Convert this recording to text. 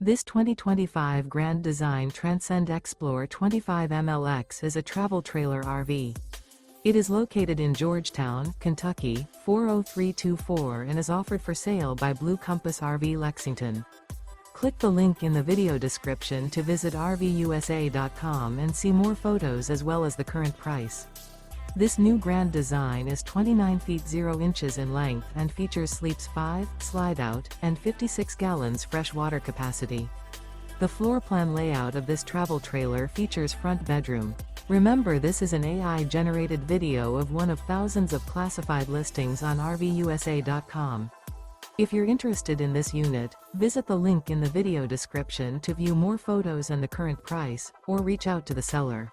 This 2025 Grand Design Transcend Xplor 25 MLX is a travel trailer RV. It is located in Georgetown, Kentucky, 40324 and is offered for sale by Blue Compass RV Lexington. Click the link in the video description to visit RVUSA.com and see more photos as well as the current price. This new Grand Design is 29 feet 0 inches in length and features sleeps 5, Slideout, and 56 gallons fresh water capacity. The floor plan layout of this travel trailer features front bedroom. Remember, this is an AI-generated video of one of thousands of classified listings on RVUSA.com. If you're interested in this unit, visit the link in the video description to view more photos and the current price, or reach out to the seller.